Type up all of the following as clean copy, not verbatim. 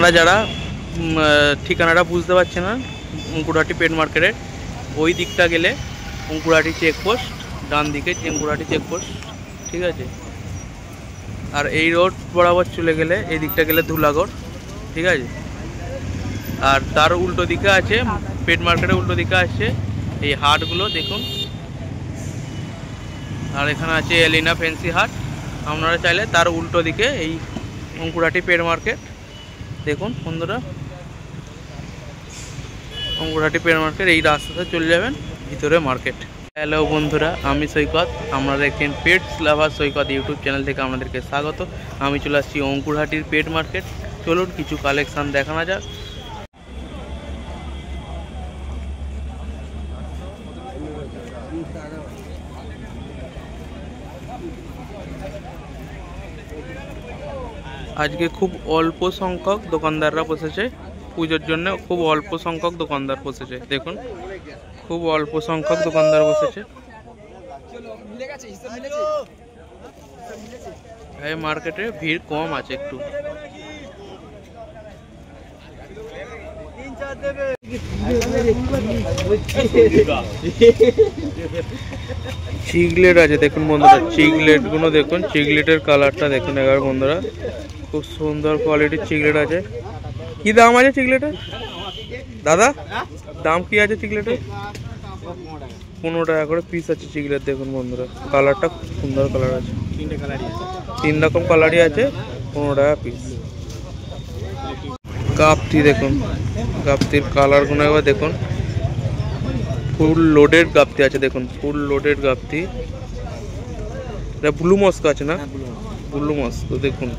আপনারা যারা ঠিকানাটা বুঝতে পারছেন না অঙ্কুরহাটি পেট মার্কেটের, ওই দিকটা গেলে অঙ্কুরহাটি চেকপোস্ট, ডান দিকে অঙ্কুরহাটি চেকপোস্ট, ঠিক আছে। আর এই রোড বরাবর চলে গেলে এই দিকটা গেলে ধুলাগড়, ঠিক আছে। আর তার উল্টো দিকে আছে পেট মার্কেটের উল্টো দিকে আছে এই হাটগুলো দেখুন। আর এখানে আছে এলিনা ফ্যান্সি হাট। আপনারা চাইলে তার উল্টো দিকে এই অঙ্কুরহাটি পেট মার্কেট দেখুন বন্ধুরা, অঙ্কুরহাটি পেট মার্কেট এই রাস্তাতে চলে যাবেন ভিতরে মার্কেট। হ্যালো বন্ধুরা, আমি সৈকত, আপনারা দেখছেন পেটস লাভার সৈকত ইউটিউব চ্যানেল থেকে আপনাদেরকে স্বাগত। আমি চলে আসছি অঙ্কুরহাটির পেট মার্কেট। চলুন কিছু কালেকশান দেখানো যাক। আজকে খুব অল্প সংখ্যক দোকানদাররা বসেছে পুজোর জন্য, খুব অল্প সংখ্যক দোকানদার বসেছে দেখুন, খুব অল্প সংখ্যক দোকানদার বসেছে। এই মার্কেটে ভিড় কম আছে একটু। চিগলেট আছে দেখুন বন্ধুরা, চিগলেট গুলো দেখুন, চিগলেটের কালারটা দেখুন একবার বন্ধুরা, খুব সুন্দর কোয়ালিটির চিগলেট আছে। কি দাম আছে চিগলেটের দাদা? দাম কি আছে চিগলেটের? 15 টাকা করে পিস আছে চিগলেট দেখুন বন্ধুরা, কালারটা খুব সুন্দর কালার আছে, 3 রকম কালারই আছে, 15 টাকা পিস। গাপ্তি দেখুন, গাপ্তির কালার গুলো একবার দেখুন, ফুল লোডেড গাপ্তি আছে দেখুন, ফুল লোডেড গাপ্তি। এটা ব্লু মস্ক আছে না? ব্লু মস্ক দেখুন,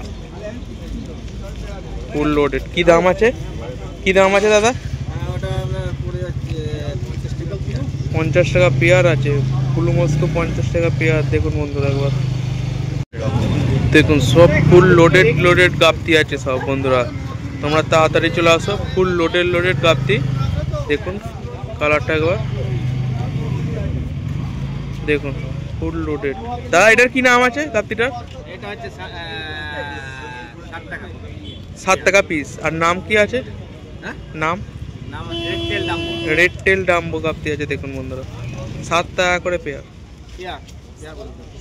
ফুল লোডেড। কি দাম আছে, কি দাম আছে দাদা? 50 টাকা পেয়ার আছে, ব্লু মস্ক 50 টাকা পেয়ার দেখুন বন্ধুরা একবার দেখুন, সব ফুল লোডেড গাপ্তি আছে সব বন্ধুরা, তোমরা তাড়াতাড়ি চলে আসো। ফুল লোডেড গাপ্তি দেখুন, কালারটা একবার দেখুন, ফুল লোডেড। দাদা এটার কি নাম আছে গাপ্তিটার? এটা হচ্ছে 7 টাকা, 7 টাকা পিস। আর নাম কি আছে? নাম রেড টেল ডাম্বো গাপ্তি আছে দেখুন বন্ধুরা, 7 টাকা করে পেয়ার,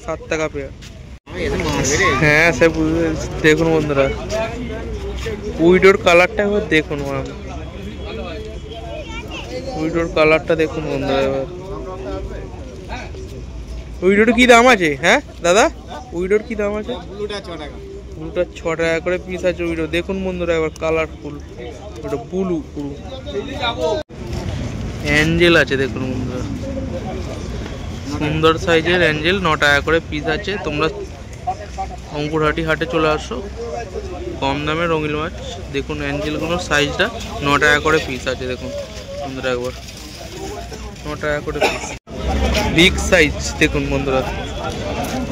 7 টাকা পেয়ার। হ্যাঁ সে দেখুন বন্ধুরা, উইডোর কালারটা এবার দেখুন, উইডোর কালারটা দেখুন বন্ধুরা এবার। উইডোর কি দাম আছে? হ্যাঁ দাদা উইডোর কি দাম আছে? ব্লুটা 6 টাকা করে পিস আছে উইডো দেখুন বন্ধুরা এবার, কালারফুল ওটা ব্লু পুরো। অ্যাঞ্জেল আছে দেখুন বন্ধুরা, সুন্দর সাইজের অ্যাঞ্জেল 9 টাকা করে পিস আছে। তোমরা অঙ্কুরহাটি হাটে চলে আসো, কম দামে রঙিন মাছ দেখুন। অ্যাঞ্জেলগুলোর সাইজটা 9 টাকা করে পিস আছে দেখুন বন্ধুরা একবার, 9 টাকা করে পিস। বিগ সাইজ দেখুন বন্ধুরা,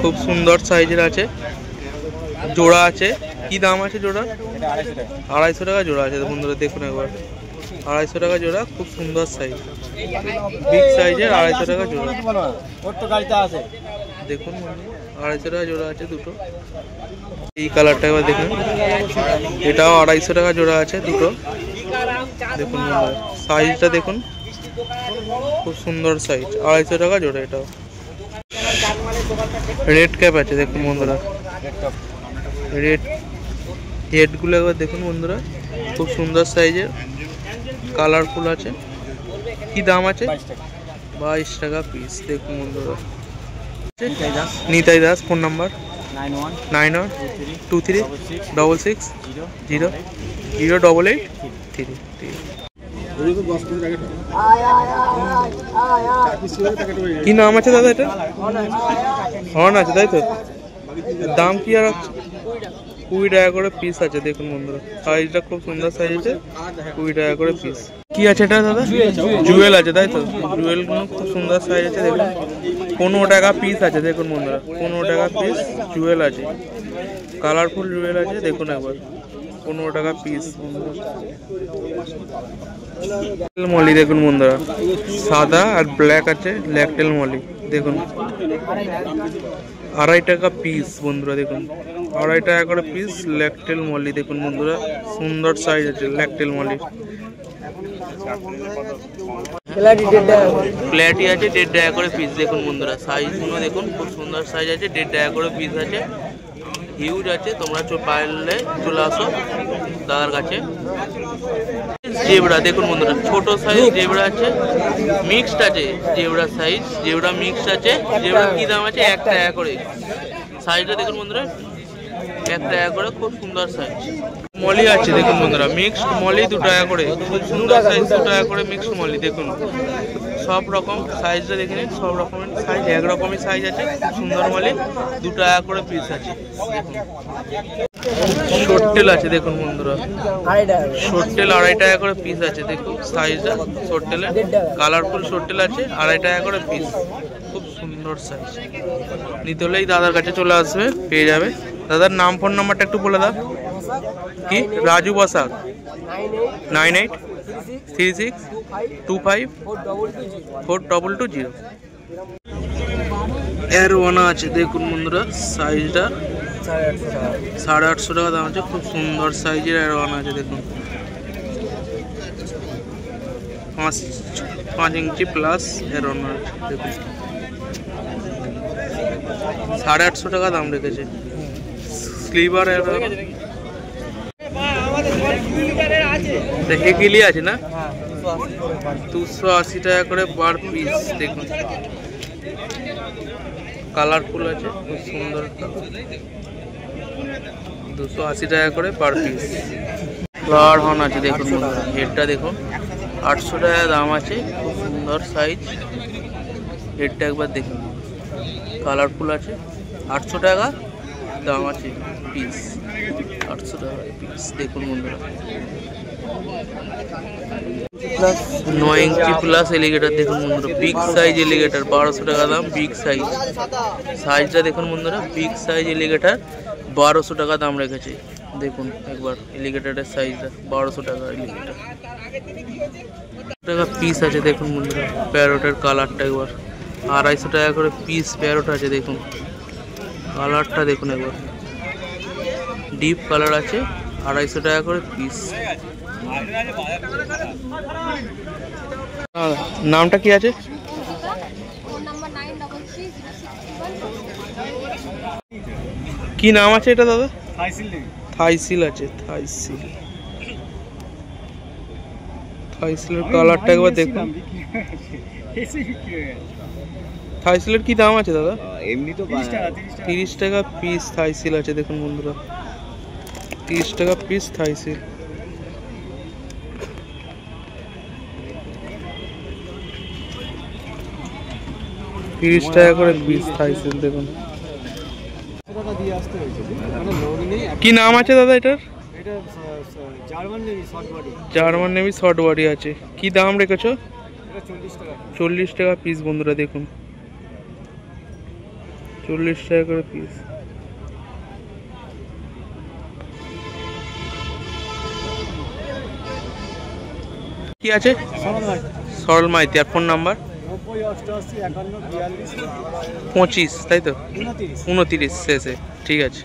খুব সুন্দর সাইজের আছে, জোড়া আছে। কি দাম আছে জোড়া? 250 টাকা জোড়া আছে বন্ধুরা দেখুন একবার, 250 টাকা জোড়া, খুব সুন্দর সাইজ, বিগ সাইজের 250 টাকা জোড়া দেখুন, 250 টাকা জোড়া আছে দুটো। এই কালারটা এবার দেখুন, এটাও 250 টাকা জোড়া আছে দুটো দেখুন বন্ধুরা, সাইজটা দেখুন খুব সুন্দর সাইজ, 250 টাকা জোড়া এটাও। রেড ক্যাপ আছে দেখুন বন্ধুরা, রেড হেডগুলো একবার দেখুন বন্ধুরা, খুব সুন্দর সাইজের, কালারফুল আছে। কি দাম আছে? 22 টাকা পিস দেখুন বন্ধুরা। Nitai Das, phone number 912366008833। কি নাম আছে দাদা এটা? হর্ন আছে তাই তো? দাম কি আর আছে? 20 টাকা করে পিস আছে দেখুন বন্ধুরা, সাইজটা খুব সুন্দর সাইজ আছে, 20 টাকা করে পিস। কি আছে এটা দাদা? জুয়েল আছে তাই তো? জুয়েলগুলো খুব সুন্দর সাইজ আছে দেখুন, 15 টাকা পিস আছে দেখুন বন্ধুরা, 15 টাকা পিস জুয়েল আছে, কালারফুল জুয়েল আছে দেখুন একবার, 15 টাকা পিস। মলি দেখুন বন্ধুরা, সাদা আর ব্ল্যাক আছে, ল্যাকটেল মলি দেখুন, 2.5 টাকা পিস বন্ধুরা দেখুন, 2.5 টাকা করে পিস ল্যাকটেল মলি দেখুন বন্ধুরা, সুন্দর সাইজ আছে ল্যাকটেল মলি। প্ল্যাটি আছে 1.5 টাকা করে পিস দেখুন বন্ধুরা, সাইজগুলো দেখুন খুব সুন্দর সাইজ আছে, 1.5 টাকা করে পিস আছে, হিউজ আছে। তোমরা পারলে চলে আসো দাদার কাছে। জেব্রা দেখুন বন্ধুরা, ছোট সাইজ জেব্রা আছে, মিক্সড আছে জেব্রা সাইজ, জেব্রা মিক্সড আছে। জেব্রা কি দাম আছে? 1 টাকা করে। সাইজটা দেখুন বন্ধুরা, 1 টাকা করে, খুব সুন্দর সাইজ। মলি আছে দেখুন বন্ধুরা, মিক্সড মলি 2 টাকা করে, খুব সুন্দর সাইজ, 2 টাকা করে মিক্সড মলি দেখুন। সব রকম সাইজটা দেখে নিন, সব রকমের সাইজ, এক রকমের সাইজ আছে, খুব সুন্দর মলি, 2 টাকা করে পিস আছে। শর্টেল আছে দেখুন বন্ধুরা, শর্টেল 2.5 টাকা করে পিস আছে দেখুন সাইজটা। শর্টেলের কালারফুল শর্টেল আছে, 2.5 টাকা করে পিস, খুব সুন্দর সাইজ। নিতে হলেই দাদার কাছে চলে আসবে, পেয়ে যাবে। দাদার নাম ফোন নাম্বারটা একটু বলে দাও। কি? রাজু বসাক, 9836254220। অ্যারোয়ানা আছে দেখুন বন্ধুরা, সাইজটা 850 টাকা দাম আছে, খুব সুন্দর সাইজের অ্যারোয়ানা আছে দেখুন, 5 ইঞ্চি প্লাস অ্যারোয়ানা আছে দেখুন, 850 টাকা দাম রেখেছে। স্লিভার অ্যারোয়ানা হেগিলি আছে না, 280 টাকা করে পার পিস দেখুন, কালারফুল আছে, খুব সুন্দর, 280 টাকা করে পার পিস। ফ্লাওয়ার হর্ন আছে দেখুন বন্ধুরা, হেডটা দেখুন, 800 টাকা দাম আছে, খুব সুন্দর সাইজ। হেডটা একবার দেখুন, কালারফুল আছে, 800 টাকা দাম আছে পিস, 800 টাকা পিস দেখুন বন্ধুরা। 9 ইঞ্চি প্লাস এলিগেটার দেখুন বন্ধুরা, বিগ সাইজ এলিগেটার, 1200 টাকা দাম, বিগ সাইজ। সাইজটা দেখুন বন্ধুরা, বিগ সাইজ এলিগেটার, 1200 টাকা দাম রেখেছে দেখুন একবার। এলিগেটারের সাইজটা 1200 টাকা এলিগেটার, টাকা পিস আছে দেখুন বন্ধুরা। প্যারোটের কালারটা একবার 250 টাকা করে পিস প্যারোট আছে দেখুন, কালারটা দেখুন একবার, ডিপ কালার আছে, 250 টাকা করে পিস। নামটা কি আছে? কি নাম আছে এটা দাদা? থাইসিল আছে, থাইসিল। থাইসিলের কালারটা একবার দেখুন। থাইসিলের কি দাম আছে দাদা? এমনি তো 30 টাকা পিস থাইসিল আছে দেখুন বন্ধুরা, 30 টাকা পিস থাইসিল। $30 টাকা করে পিস থাইসিল দেখুন। কি নাম আছে দাদা এটার? জার্মান নেভি শর্ট বডি আছে, কি দাম রেখেছো? 40 টাকা পিস বন্ধুরা দেখুন, 40 টাকা করে পিস। কি আছে? সরল মাইতি। আর ফোন নাম্বার? 25 তাই তো, 29 শেষে, ঠিক আছে।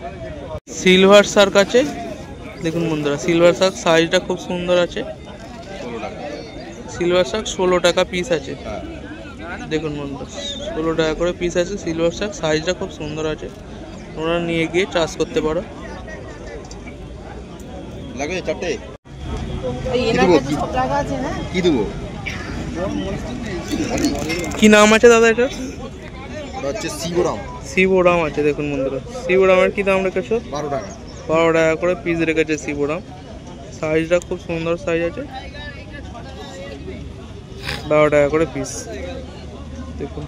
সিলভার শার্ক আছে দেখুন বন্ধুরা, সিলভার শার্ক সাইজটা খুব সুন্দর আছে, সিলভার শার্ক 16 টাকা পিস আছে দেখুন বন্ধুরা, 16 টাকা করে পিস আছে সিলভার শার্ক, সাইজটা খুব সুন্দর আছে, তোমরা নিয়ে গিয়ে চাষ করতে পারো। লাগে চারটে কি দেবো? কি নাম আছে দাদা এটা? হচ্ছে শিবরাম। শিবরাম আছে দেখুন বন্ধুরা, শিবরামের কি দাম রেখেছো? 12 টাকা। 12 টাকা করে পিস রেখেছে শিবরাম, সাইজটা খুব সুন্দর সাইজ আছে, 12 টাকা করে পিস দেখুন।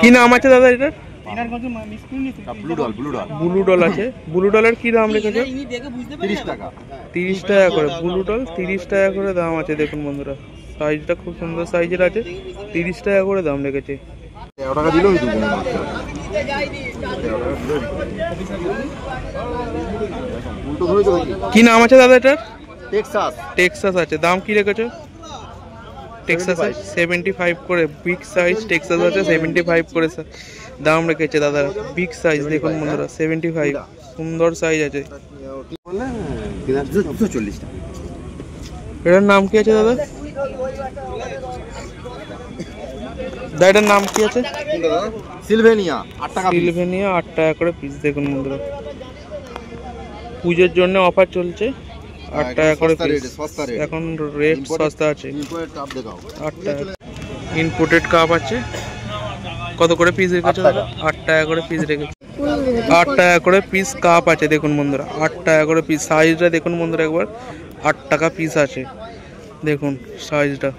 কি নাম আছে দাদা এটার? ব্লু ডল আছে, ব্লু ডলের কি দাম রেখেছে? 30 টাকা। 30 টাকা করে ব্লু ডল, 30 টাকা করে দাম আছে দেখুন বন্ধুরা, সাইজটা খুব সুন্দর সাইজের আছে, 30 টাকা করে দাম রেখেছে। 13 টাকা দিলেও কি নাম আছে দাদা এটার? টেক্সাস। টেক্সাস আছে, দাম কি রেখেছো? টেক্সাস 75 করে, বিগ সাইজ টেক্সাস আছে 75 করে দাম রেখেছে দাদা। বিগ সাইজ দেখুন বন্ধুরা 75, সুন্দর সাইজ আছে। এটার নাম কি আছে দাদা? এটার নাম কি আছে? সিলভেনিয়া 8 টাকা। সিলভেনিয়া 8 টাকা করে পিস দেখুন বন্ধুরা। পুজোর জন্য অফার চলছে, 8 টাকা করে পিস। এখন রেট সস্তা আছে। 8 টাকা। ইনপোর্টেড কাপ আছে, কত করে পিস রেখেছে দাদা? 8 টাকা করে পিস রেখেছে। 8 টাকা করে পিস কাপ আছে দেখুন বন্ধুরা, 8 টাকা করে পিস। সাইজটা দেখুন বন্ধুরা একবার, 8 টাকা পিস আছে দেখুন সাইজটা,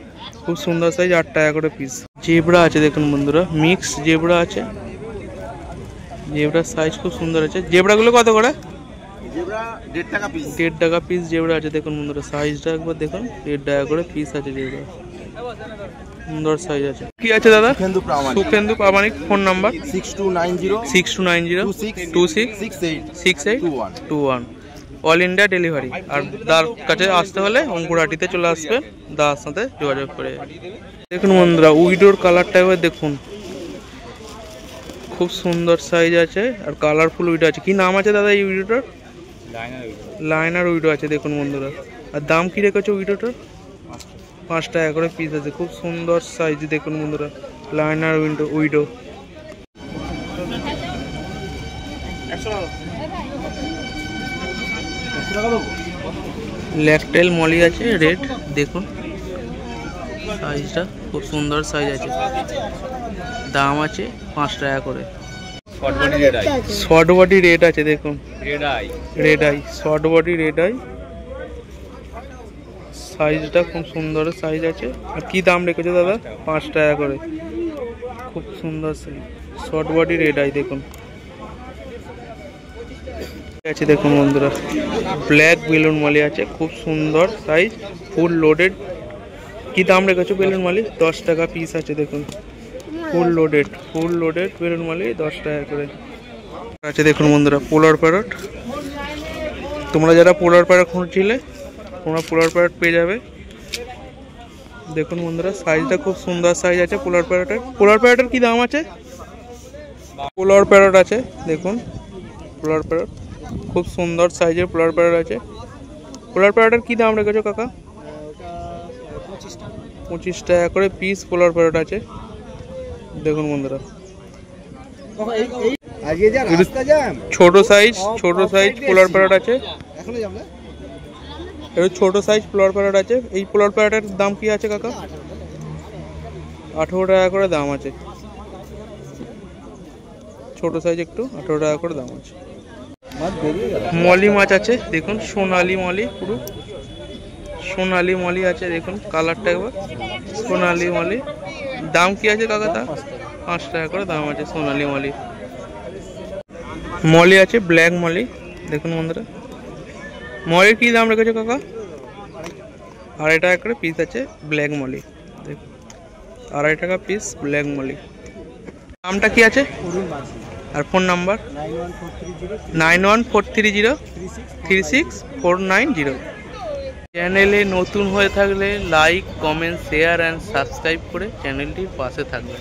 খুব সুন্দর সাইজ, 8 টাকা করে পিস। জেব্রা আছে দেখুন বন্ধুরা, মিক্স জেব্রা আছে। জেব্রার সাইজ খুব সুন্দর আছে। জেব্রাগুলো কত করে? জেব্রা 1.5 টাকা পিস। 1.5 টাকা পিস জেব্রা আছে দেখুন বন্ধুরা। সাইজটা একবার দেখুন, 1.5 টাকা করে পিস আছে জেব্রা, সুন্দর সাইজ আছে। কি আছে দাদা? Sukhendu Pramanik. Phone number 6290 266821। All India delivery. আর তার কাছে আসতে হলে অঙ্কুরহাটিতে চলে আসবে, দাদার সাথে যোগাযোগ করে। দেখুন বন্ধুরা উইডোর কালারটা এবার দেখুন, খুব সুন্দর সাইজ আছে আর কালারফুল উইডো আছে। কি নাম আছে দাদা এই উইডোটার? লাইনার উইডো আছে দেখুন বন্ধুরা। আর দাম কি রেখেছো উইডোটার? 5 টাকা করে পিস আছে, খুব সুন্দর সাইজ দেখুন বন্ধুরা। Liner widow. ল্যাকটেল মলি আছে রেড দেখুন, সাইজটা খুব সুন্দর সাইজ আছে। দাম আছে 5 টাকা করে। শর্ট বডি রেড আছে দেখুন, red eye short body red eye, সাইজটা খুব সুন্দর সাইজ আছে। আর কি দাম রেখেছে দাদা? 5 টাকা করে, খুব সুন্দর size short body red eye দেখুন আছে দেখুন বন্ধুরা। ব্ল্যাক বেলুন মালি আছে, খুব সুন্দর সাইজ, ফুল লোডেড। কি দাম রেখেছো বেলুন মালি? 10 টাকা পিস আছে দেখুন, ফুল লোডেড বেলুন মালি 10 টাকা করে আছে দেখুন বন্ধুরা। পোলার প্যারট, তোমরা যারা পোলার প্যারট খুঁজছিলে তোমরা পোলার প্যারট পেয়ে যাবে দেখুন বন্ধুরা। সাইজটা খুব সুন্দর সাইজ আছে পোলার প্যারটের। পোলার প্যারটের কি দাম আছে? পোলার প্যারট আছে দেখুন, পোলার প্যারট খুব সুন্দর সাইজের পোলার প্যারট আছে। পোলার প্যারটের কি দাম রেখেছো কাকা? 25 টাকা করে পিস পোলার প্যারট আছে দেখুন বন্ধুরা। ছোট সাইজ পোলার প্যারট আছে, ছোট সাইজ পোলার প্যারট আছে। এই পোলার প্যারটের দাম কি আছে কাকা? 18 টাকা করে দাম আছে, ছোট সাইজ একটু 18 টাকা করে দাম আছে। মলি মাছ আছে দেখুন, সোনালি মলি, পুরো সোনালি মলি আছে দেখুন, কালারটা একবার সোনালি মলি। দাম কি আছে কাকা? তা 5 টাকা করে দাম আছে সোনালি মলি। মলি আছে ব্ল্যাক মলি দেখুন বন্ধুরা। মলির কি দাম রেখেছো কাকা? 2.5 টাকা করে পিস আছে ব্ল্যাক মলি দেখুন, 2.5 টাকা পিস ব্ল্যাক মলি। নামটা কি আছে? আর ফোন নাম্বার 9143036490। চ্যানেলে নতুন হয়ে থাকলে like, comment, share and subscribe করে চ্যানেলটির পাশে থাকবেন।